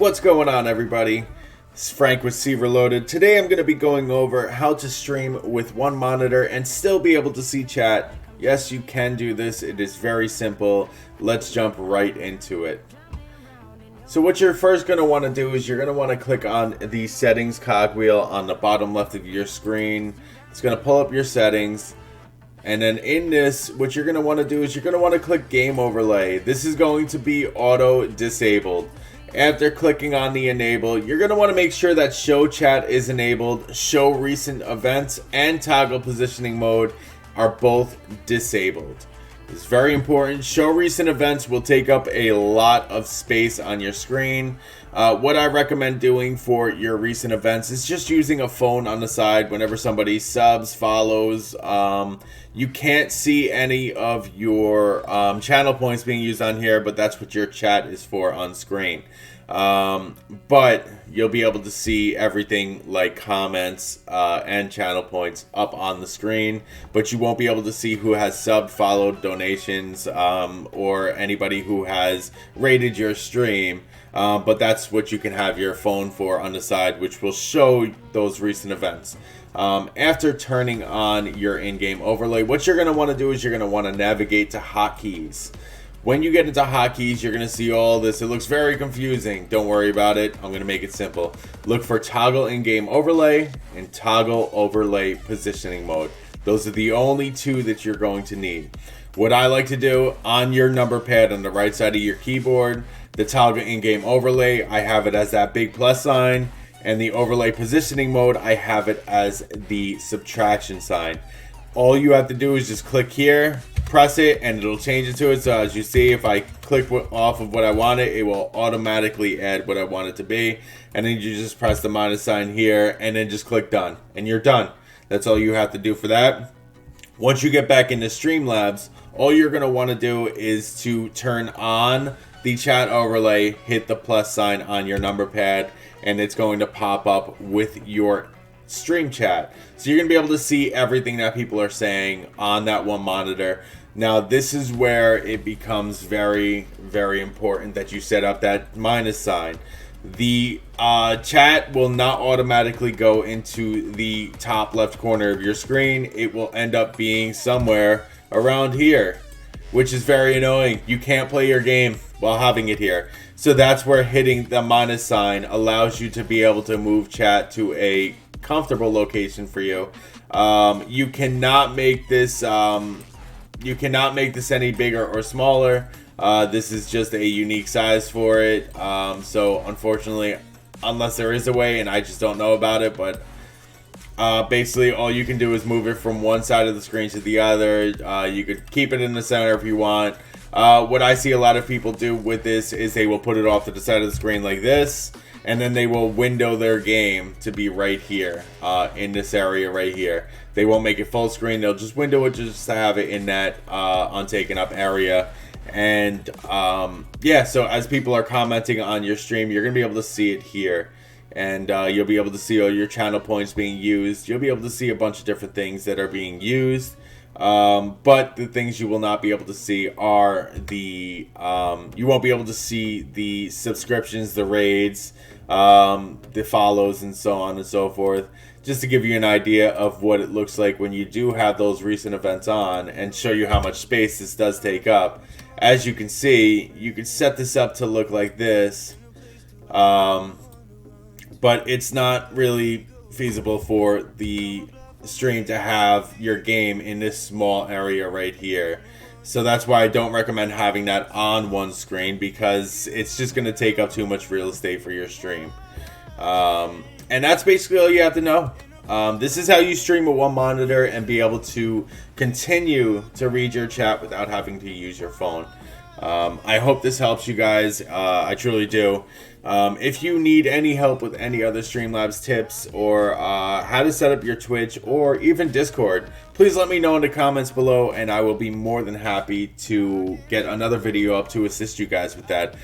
What's going on, everybody? It's Frank with C Reloaded. Today I'm going to be going over how to stream with one monitor and still be able to see chat. Yes, you can do this. It is very simple. Let's jump right into it. So what you're first going to want to do is you're going to want to click on the settings cogwheel on the bottom left of your screen. It's going to pull up your settings. And then in this, what you're going to want to do is you're going to want to click Game Overlay. This is going to be auto disabled. After clicking on the enable, you're going to want to make sure that show chat is enabled, show recent events, and toggle positioning mode are both disabled. It's very important. Show recent events will take up a lot of space on your screen. What I recommend doing for your recent events is just using a phone on the side whenever somebody subs, follows. You can't see any of your channel points being used on here, but that's what your chat is for on screen. But you'll be able to see everything like comments and channel points up on the screen, but you won't be able to see who has subbed, followed, donations, or anybody who has rated your stream. But that's what you can have your phone for on the side, which will show those recent events. After turning on your in-game overlay, what you're going to want to do is you're going to want to navigate to hotkeys. When you get into hotkeys, you're going to see all this. It looks very confusing. Don't worry about it. I'm going to make it simple. Look for toggle in-game overlay and toggle overlay positioning mode. Those are the only two that you're going to need. What I like to do on your number pad on the right side of your keyboard, the toggle in-game overlay, I have it as that big plus sign. And the overlay positioning mode, I have it as the subtraction sign. All you have to do is just click here, press it, and it'll change it to it. So as you see, if I click off of what I wanted, it will automatically add what I want it to be. And then you just press the minus sign here, and then just click done. And you're done. That's all you have to do for that. Once you get back into Streamlabs, all you're going to want to do is to turn on the chat overlay, hit the plus sign on your number pad, and it's going to pop up with your stream chat. So you're going to be able to see everything that people are saying on that one monitor. Now this is where it becomes very, very important that you set up that minus sign. The chat will not automatically go into the top left corner of your screen. It will end up being somewhere around here, which is very annoying. You can't play your game while having it here. So that's where hitting the minus sign allows you to be able to move chat to a comfortable location for you. You cannot make this any bigger or smaller. This is just a unique size for it. So unfortunately, unless there is a way, and I just don't know about it, but basically all you can do is move it from one side of the screen to the other. You could keep it in the center if you want. What I see a lot of people do with this is they will put it off to the side of the screen like this, and then they will window their game to be right here, in this area right here. They won't make it full screen. They'll just window it just to have it in that untaken up area. And yeah, so as people are commenting on your stream, you're going to be able to see it here. And you'll be able to see all your channel points being used. You'll be able to see a bunch of different things that are being used. But the things you will not be able to see are the you won't be able to see the subscriptions, the raids, the follows, and so on and so forth. Just to give you an idea of what it looks like when you do have those recent events on, and show you how much space this does take up. As you can see, you can set this up to look like this, but it's not really feasible for the stream to have your game in this small area right here. So that's why I don't recommend having that on one screen, because it's just going to take up too much real estate for your stream. And that's basically all you have to know. This is how you stream with one monitor and be able to continue to read your chat without having to use your phone. I hope this helps you guys. I truly do. If you need any help with any other Streamlabs tips, or how to set up your Twitch, or even Discord, please let me know in the comments below, and I will be more than happy to get another video up to assist you guys with that.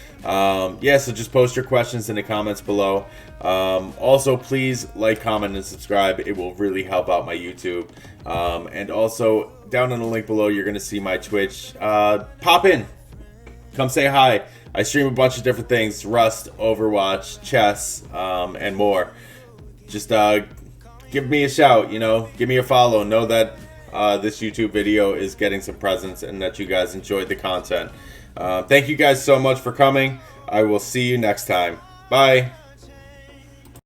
Yeah, so just post your questions in the comments below. Also, please like, comment, and subscribe. It will really help out my YouTube. And also, down in the link below, you're going to see my Twitch. Pop in. Come say hi. I stream a bunch of different things: Rust, Overwatch, chess, and more. Just give me a shout, give me a follow. Know that this YouTube video is getting some presence and that you guys enjoyed the content. Thank you guys so much for coming. I will see you next time. Bye.